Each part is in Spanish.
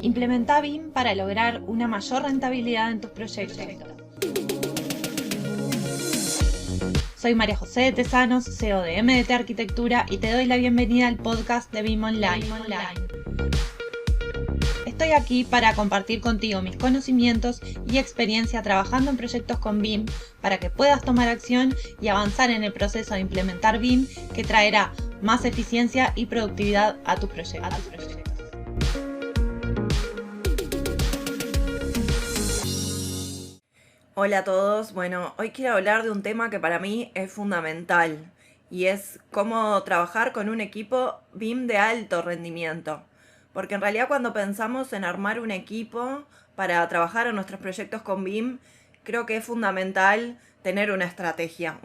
Implementa BIM para lograr una mayor rentabilidad en tus proyectos. Soy María José de Tesanos, CEO de MDT Arquitectura, y te doy la bienvenida al podcast de BIM Online. Estoy aquí para compartir contigo mis conocimientos y experiencia trabajando en proyectos con BIM para que puedas tomar acción y avanzar en el proceso de implementar BIM, que traerá más eficiencia y productividad a tus proyectos. Hola a todos, bueno, hoy quiero hablar de un tema que para mí es fundamental y es cómo trabajar con un equipo BIM de alto rendimiento. Porque en realidad cuando pensamos en armar un equipo para trabajar en nuestros proyectos con BIM, creo que es fundamental tener una estrategia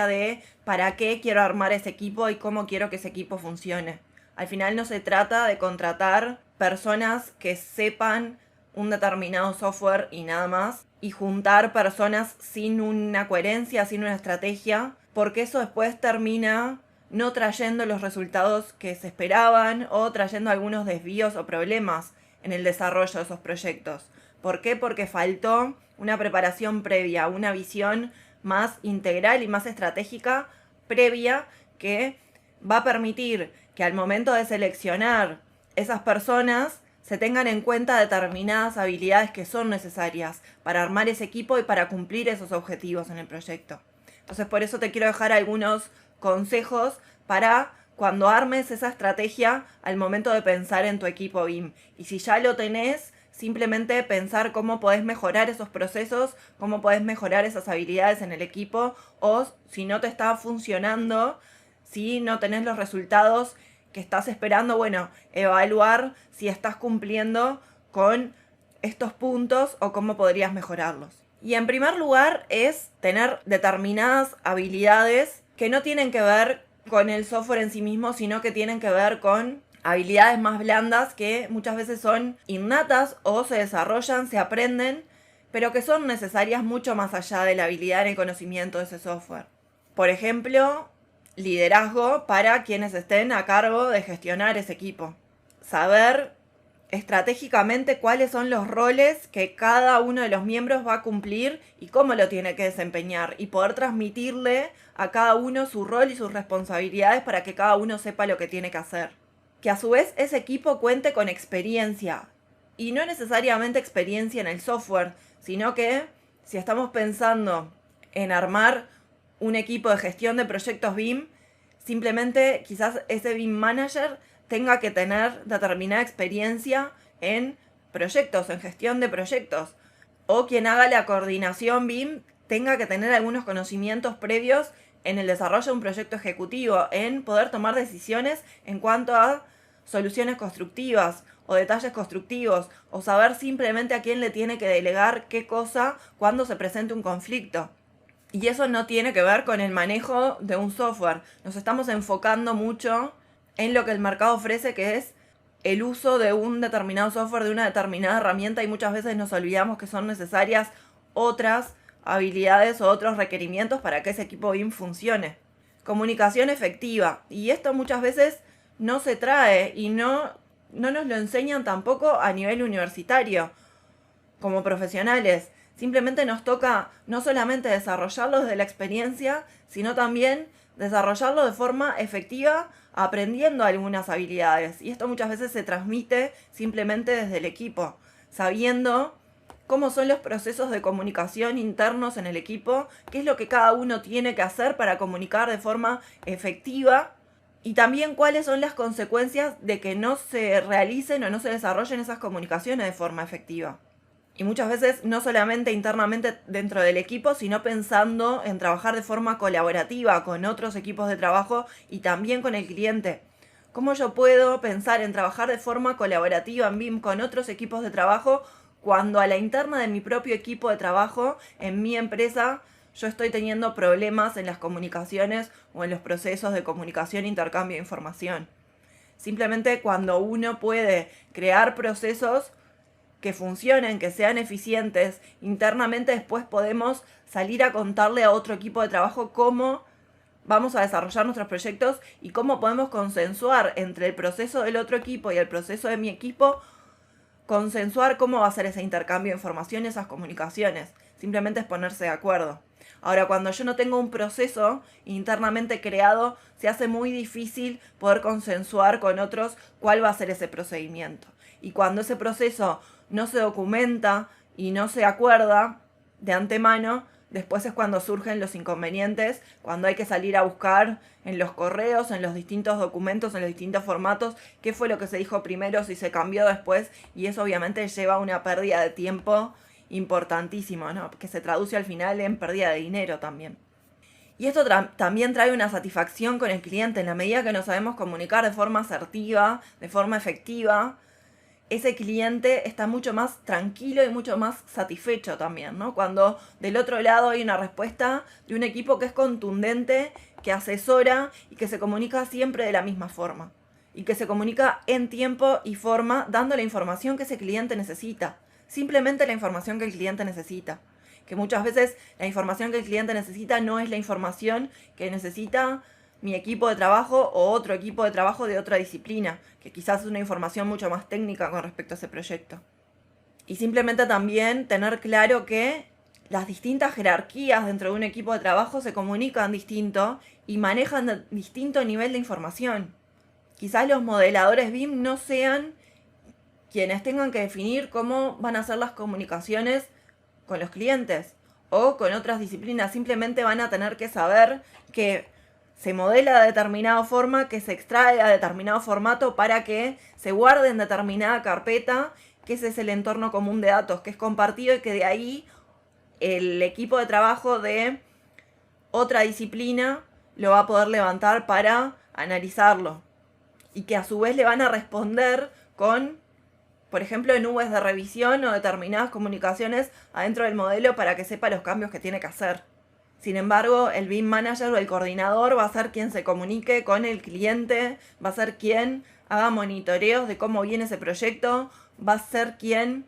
de para qué quiero armar ese equipo y cómo quiero que ese equipo funcione. Al final no se trata de contratar personas que sepan un determinado software y nada más, y juntar personas sin una coherencia, sin una estrategia, porque eso después termina no trayendo los resultados que se esperaban o trayendo algunos desvíos o problemas en el desarrollo de esos proyectos. ¿Por qué? Porque faltó una preparación previa, una visión más integral y más estratégica previa que va a permitir que al momento de seleccionar esas personas se tengan en cuenta determinadas habilidades que son necesarias para armar ese equipo y para cumplir esos objetivos en el proyecto. Entonces, por eso te quiero dejar algunos consejos para cuando armes esa estrategia al momento de pensar en tu equipo BIM. Y si ya lo tenés, simplemente pensar cómo podés mejorar esos procesos, cómo podés mejorar esas habilidades en el equipo, o si no te está funcionando, si no tenés los resultados que estás esperando, bueno, evaluar si estás cumpliendo con estos puntos o cómo podrías mejorarlos. Y en primer lugar es tener determinadas habilidades que no tienen que ver con el software en sí mismo, sino que tienen que ver con habilidades más blandas que muchas veces son innatas o se desarrollan, se aprenden, pero que son necesarias mucho más allá de la habilidad en el conocimiento de ese software. Por ejemplo, liderazgo para quienes estén a cargo de gestionar ese equipo. Saber estratégicamente cuáles son los roles que cada uno de los miembros va a cumplir y cómo lo tiene que desempeñar, y poder transmitirle a cada uno su rol y sus responsabilidades para que cada uno sepa lo que tiene que hacer. Que a su vez ese equipo cuente con experiencia, y no necesariamente experiencia en el software, sino que si estamos pensando en armar un equipo de gestión de proyectos BIM, simplemente quizás ese BIM manager tenga que tener determinada experiencia en proyectos, en gestión de proyectos. O quien haga la coordinación BIM tenga que tener algunos conocimientos previos en el desarrollo de un proyecto ejecutivo, en poder tomar decisiones en cuanto a soluciones constructivas o detalles constructivos, o saber simplemente a quién le tiene que delegar qué cosa cuando se presente un conflicto. Y eso no tiene que ver con el manejo de un software. Nos estamos enfocando mucho en lo que el mercado ofrece, que es el uso de un determinado software, de una determinada herramienta, y muchas veces nos olvidamos que son necesarias otras habilidades o otros requerimientos para que ese equipo BIM funcione. Comunicación efectiva. Y esto muchas veces no se trae y no nos lo enseñan tampoco a nivel universitario como profesionales. Simplemente nos toca no solamente desarrollarlo desde la experiencia, sino también desarrollarlo de forma efectiva, aprendiendo algunas habilidades. Y esto muchas veces se transmite simplemente desde el equipo, sabiendo cómo son los procesos de comunicación internos en el equipo, qué es lo que cada uno tiene que hacer para comunicar de forma efectiva, y también cuáles son las consecuencias de que no se realicen o no se desarrollen esas comunicaciones de forma efectiva. Y muchas veces no solamente internamente dentro del equipo, sino pensando en trabajar de forma colaborativa con otros equipos de trabajo y también con el cliente. ¿Cómo yo puedo pensar en trabajar de forma colaborativa en BIM con otros equipos de trabajo cuando a la interna de mi propio equipo de trabajo, en mi empresa, yo estoy teniendo problemas en las comunicaciones o en los procesos de comunicación e intercambio de información? Simplemente cuando uno puede crear procesos que funcionen, que sean eficientes internamente, después podemos salir a contarle a otro equipo de trabajo cómo vamos a desarrollar nuestros proyectos y cómo podemos consensuar entre el proceso del otro equipo y el proceso de mi equipo consensuar cómo va a ser ese intercambio de información y esas comunicaciones. Simplemente es ponerse de acuerdo. Ahora, cuando yo no tengo un proceso internamente creado, se hace muy difícil poder consensuar con otros cuál va a ser ese procedimiento. Y cuando ese proceso no se documenta y no se acuerda de antemano, después es cuando surgen los inconvenientes, cuando hay que salir a buscar en los correos, en los distintos documentos, en los distintos formatos, qué fue lo que se dijo primero, si se cambió después, y eso obviamente lleva a una pérdida de tiempo importantísimo, ¿no? Que se traduce al final en pérdida de dinero también. Y esto también trae una satisfacción con el cliente. En la medida que nos sabemos comunicar de forma asertiva, de forma efectiva, ese cliente está mucho más tranquilo y mucho más satisfecho también, ¿no? Cuando del otro lado hay una respuesta de un equipo que es contundente, que asesora y que se comunica siempre de la misma forma. Y que se comunica en tiempo y forma, dando la información que ese cliente necesita. Simplemente la información que el cliente necesita. Que muchas veces la información que el cliente necesita no es la información que necesita mi equipo de trabajo o otro equipo de trabajo de otra disciplina, que quizás es una información mucho más técnica con respecto a ese proyecto. Y simplemente también tener claro que las distintas jerarquías dentro de un equipo de trabajo se comunican distinto y manejan distinto nivel de información. Quizás los modeladores BIM no sean quienes tengan que definir cómo van a ser las comunicaciones con los clientes o con otras disciplinas. Simplemente van a tener que saber que se modela de determinada forma, que se extrae a determinado formato para que se guarde en determinada carpeta, que ese es el entorno común de datos, que es compartido y que de ahí el equipo de trabajo de otra disciplina lo va a poder levantar para analizarlo. Y que a su vez le van a responder con, por ejemplo, nubes de revisión o determinadas comunicaciones adentro del modelo para que sepa los cambios que tiene que hacer. Sin embargo, el BIM Manager o el coordinador va a ser quien se comunique con el cliente, va a ser quien haga monitoreos de cómo viene ese proyecto, va a ser quien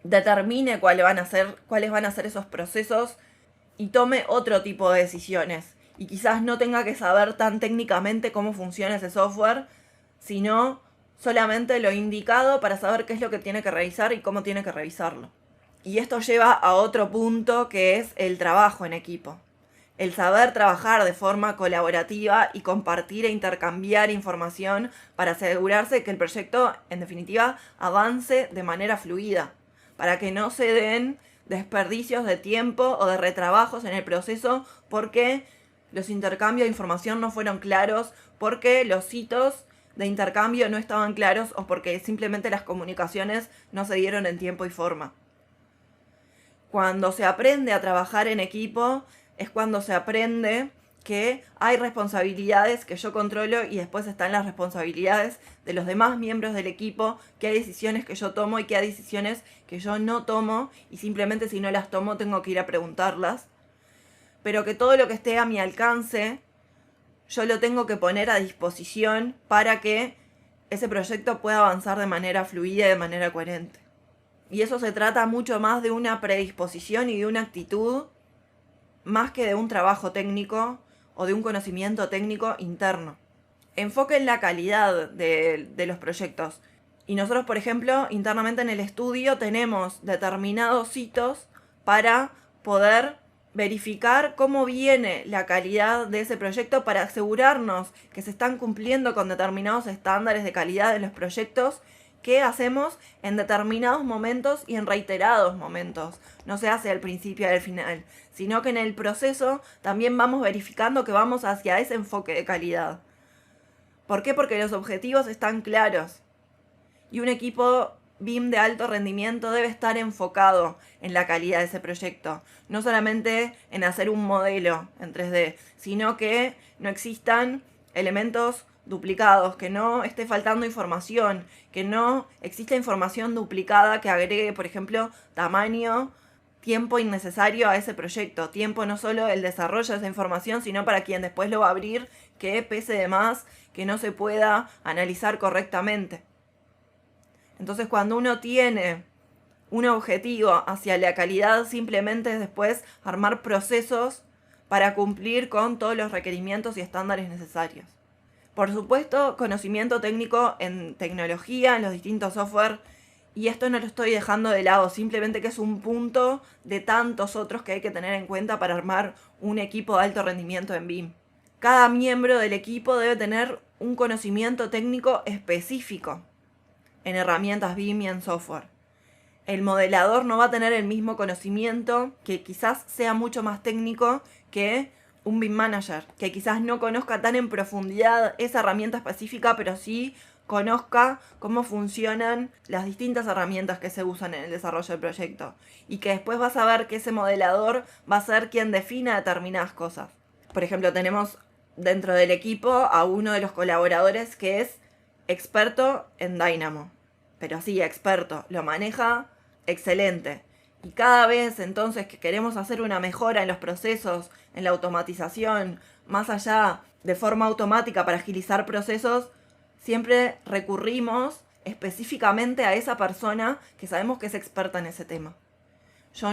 determine cuáles van a ser esos procesos y tome otro tipo de decisiones. Y quizás no tenga que saber tan técnicamente cómo funciona ese software, sino solamente lo indicado para saber qué es lo que tiene que revisar y cómo tiene que revisarlo. Y esto lleva a otro punto que es el trabajo en equipo. El saber trabajar de forma colaborativa y compartir e intercambiar información para asegurarse que el proyecto, en definitiva, avance de manera fluida. Para que no se den desperdicios de tiempo o de retrabajos en el proceso porque los intercambios de información no fueron claros, porque los hitos de intercambio no estaban claros o porque simplemente las comunicaciones no se dieron en tiempo y forma. Cuando se aprende a trabajar en equipo es cuando se aprende que hay responsabilidades que yo controlo y después están las responsabilidades de los demás miembros del equipo, que hay decisiones que yo tomo y que hay decisiones que yo no tomo y simplemente si no las tomo tengo que ir a preguntarlas. Pero que todo lo que esté a mi alcance yo lo tengo que poner a disposición para que ese proyecto pueda avanzar de manera fluida y de manera coherente. Y eso se trata mucho más de una predisposición y de una actitud, más que de un trabajo técnico o de un conocimiento técnico interno. Enfoque en la calidad de los proyectos. Y nosotros, por ejemplo, internamente en el estudio tenemos determinados hitos para poder verificar cómo viene la calidad de ese proyecto para asegurarnos que se están cumpliendo con determinados estándares de calidad de los proyectos que hacemos en determinados momentos y en reiterados momentos. No se hace al principio y al final, sino que en el proceso también vamos verificando que vamos hacia ese enfoque de calidad. ¿Por qué? Porque los objetivos están claros. Y un equipo BIM de alto rendimiento debe estar enfocado en la calidad de ese proyecto. No solamente en hacer un modelo en 3D, sino que no existan elementos duplicados, que no esté faltando información, que no exista información duplicada que agregue, por ejemplo, tamaño, tiempo innecesario a ese proyecto. Tiempo no solo el desarrollo de esa información, sino para quien después lo va a abrir, que pese de más, que no se pueda analizar correctamente. Entonces, cuando uno tiene un objetivo hacia la calidad, simplemente es después armar procesos para cumplir con todos los requerimientos y estándares necesarios. Por supuesto, conocimiento técnico en tecnología, en los distintos software Y esto no lo estoy dejando de lado, simplemente que es un punto de tantos otros que hay que tener en cuenta para armar un equipo de alto rendimiento en BIM. Cada miembro del equipo debe tener un conocimiento técnico específico en herramientas BIM y en software. El modelador no va a tener el mismo conocimiento, que quizás sea mucho más técnico que un BIM manager, que quizás no conozca tan en profundidad esa herramienta específica, pero sí conozca cómo funcionan las distintas herramientas que se usan en el desarrollo del proyecto. Y que después vas a ver que ese modelador va a ser quien defina determinadas cosas. Por ejemplo, tenemos dentro del equipo a uno de los colaboradores que es experto en Dynamo. Pero sí, experto, lo maneja excelente. Y cada vez entonces que queremos hacer una mejora en los procesos, en la automatización, más allá de forma automática para agilizar procesos, siempre recurrimos específicamente a esa persona que sabemos que es experta en ese tema. Yo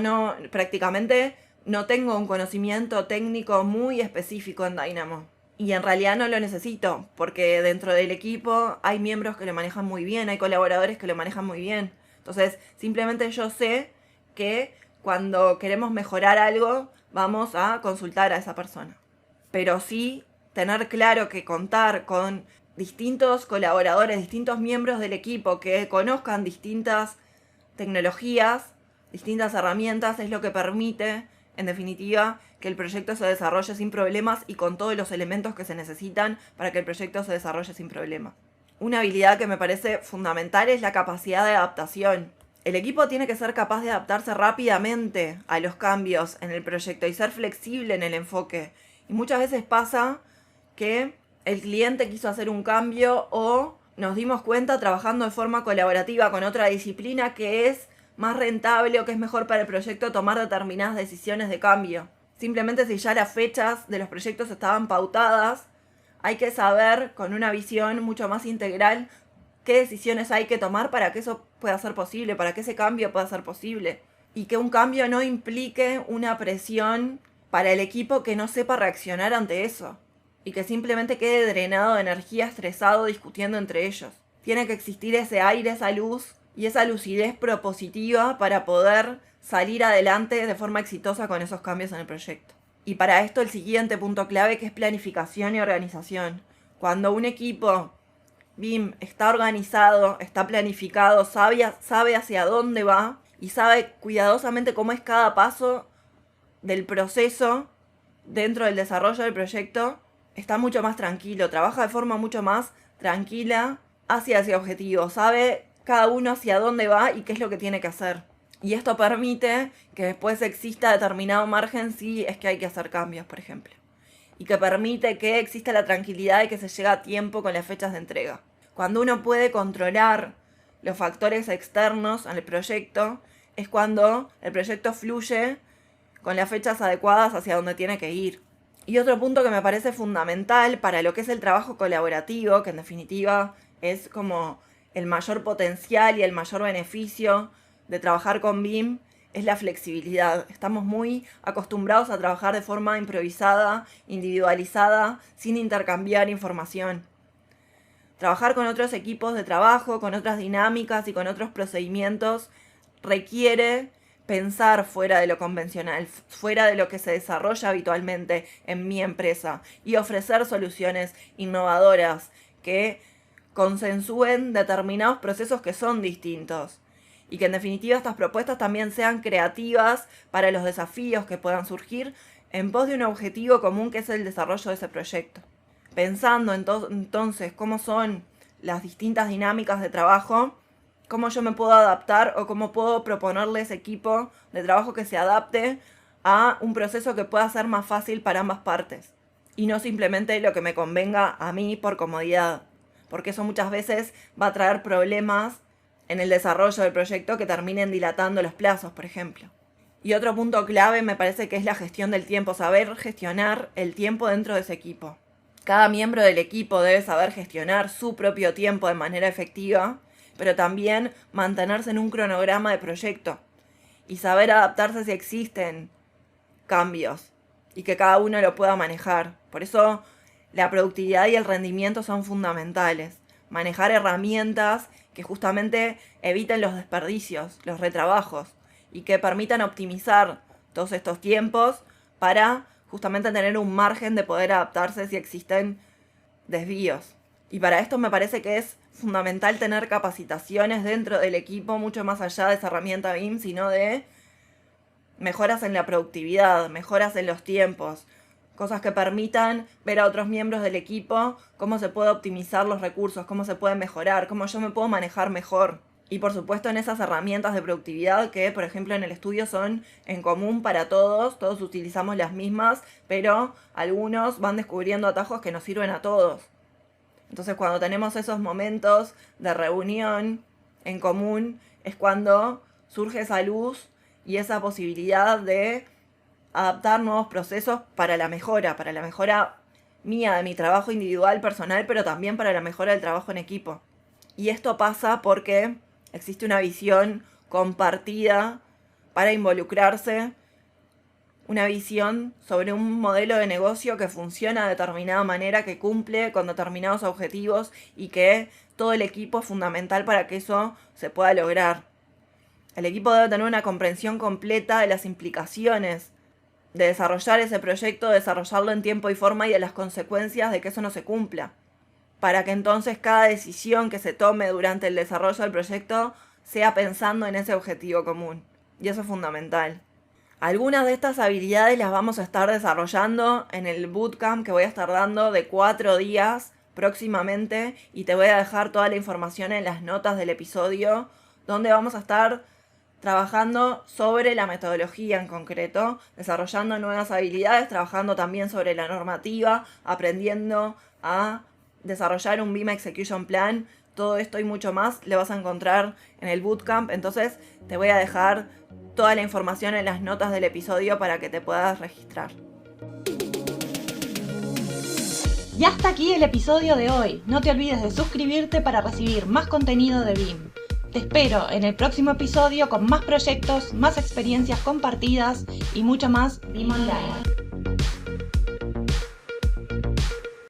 prácticamente no tengo un conocimiento técnico muy específico en Dynamo. Y en realidad no lo necesito, porque dentro del equipo hay miembros que lo manejan muy bien, hay colaboradores que lo manejan muy bien. Entonces, simplemente yo sé que cuando queremos mejorar algo, vamos a consultar a esa persona. Pero sí tener claro que contar con distintos colaboradores, distintos miembros del equipo que conozcan distintas tecnologías, distintas herramientas, es lo que permite, en definitiva, que el proyecto se desarrolle sin problemas y con todos los elementos que se necesitan para que el proyecto se desarrolle sin problemas. Una habilidad que me parece fundamental es la capacidad de adaptación. El equipo tiene que ser capaz de adaptarse rápidamente a los cambios en el proyecto y ser flexible en el enfoque. Y muchas veces pasa que el cliente quiso hacer un cambio o nos dimos cuenta trabajando de forma colaborativa con otra disciplina que es más rentable o que es mejor para el proyecto tomar determinadas decisiones de cambio. Simplemente si ya las fechas de los proyectos estaban pautadas, hay que saber con una visión mucho más integral qué decisiones hay que tomar para que eso pueda ser posible, para que ese cambio pueda ser posible. Y que un cambio no implique una presión para el equipo que no sepa reaccionar ante eso. Y que simplemente quede drenado de energía, estresado, discutiendo entre ellos. Tiene que existir ese aire, esa luz y esa lucidez propositiva para poder salir adelante de forma exitosa con esos cambios en el proyecto. Y para esto el siguiente punto clave, que es planificación y organización. Cuando un equipo BIM está organizado, está planificado, sabe hacia dónde va y sabe cuidadosamente cómo es cada paso del proceso dentro del desarrollo del proyecto, está mucho más tranquilo, trabaja de forma mucho más tranquila hacia ese objetivo, sabe cada uno hacia dónde va y qué es lo que tiene que hacer. Y esto permite que después exista determinado margen si es que hay que hacer cambios, por ejemplo. Y que permite que exista la tranquilidad de que se llega a tiempo con las fechas de entrega. Cuando uno puede controlar los factores externos en el proyecto, es cuando el proyecto fluye con las fechas adecuadas hacia donde tiene que ir. Y otro punto que me parece fundamental para lo que es el trabajo colaborativo, que en definitiva es como el mayor potencial y el mayor beneficio de trabajar con BIM, es la flexibilidad. Estamos muy acostumbrados a trabajar de forma improvisada, individualizada, sin intercambiar información. Trabajar con otros equipos de trabajo, con otras dinámicas y con otros procedimientos requiere pensar fuera de lo convencional, fuera de lo que se desarrolla habitualmente en mi empresa y ofrecer soluciones innovadoras que consensúen determinados procesos que son distintos y que en definitiva estas propuestas también sean creativas para los desafíos que puedan surgir en pos de un objetivo común que es el desarrollo de ese proyecto. Pensando entonces cómo son las distintas dinámicas de trabajo, cómo yo me puedo adaptar o cómo puedo proponerle ese equipo de trabajo que se adapte a un proceso que pueda ser más fácil para ambas partes y no simplemente lo que me convenga a mí por comodidad, porque eso muchas veces va a traer problemas en el desarrollo del proyecto que terminen dilatando los plazos, por ejemplo. Y otro punto clave me parece que es la gestión del tiempo, saber gestionar el tiempo dentro de ese equipo. Cada miembro del equipo debe saber gestionar su propio tiempo de manera efectiva, pero también mantenerse en un cronograma de proyecto y saber adaptarse si existen cambios y que cada uno lo pueda manejar. Por eso la productividad y el rendimiento son fundamentales. Manejar herramientas que justamente eviten los desperdicios, los retrabajos, y que permitan optimizar todos estos tiempos para justamente tener un margen de poder adaptarse si existen desvíos. Y para esto me parece que es fundamental tener capacitaciones dentro del equipo, mucho más allá de esa herramienta BIM, sino de mejoras en la productividad, mejoras en los tiempos, cosas que permitan ver a otros miembros del equipo cómo se puede optimizar los recursos, cómo se puede mejorar, cómo yo me puedo manejar mejor. Y por supuesto en esas herramientas de productividad que, por ejemplo, en el estudio son en común para todos utilizamos las mismas, pero algunos van descubriendo atajos que nos sirven a todos. Entonces cuando tenemos esos momentos de reunión en común es cuando surge esa luz y esa posibilidad de adaptar nuevos procesos para la mejora mía, de mi trabajo individual, personal, pero también para la mejora del trabajo en equipo. Y esto pasa porque existe una visión compartida para involucrarse, una visión sobre un modelo de negocio que funciona de determinada manera, que cumple con determinados objetivos y que todo el equipo es fundamental para que eso se pueda lograr. El equipo debe tener una comprensión completa de las implicaciones de desarrollar ese proyecto, de desarrollarlo en tiempo y forma y de las consecuencias de que eso no se cumpla, para que entonces cada decisión que se tome durante el desarrollo del proyecto sea pensando en ese objetivo común. Y eso es fundamental. Algunas de estas habilidades las vamos a estar desarrollando en el bootcamp que voy a estar dando de 4 días próximamente, y te voy a dejar toda la información en las notas del episodio, donde vamos a estar trabajando sobre la metodología en concreto, desarrollando nuevas habilidades, trabajando también sobre la normativa, aprendiendo a desarrollar un BIM Execution Plan. Todo esto y mucho más lo vas a encontrar en el bootcamp. Entonces te voy a dejar toda la información en las notas del episodio para que te puedas registrar. Y hasta aquí el episodio de hoy. No te olvides de suscribirte para recibir más contenido de BIM. Te espero en el próximo episodio con más proyectos, más experiencias compartidas y mucho más BIM Online.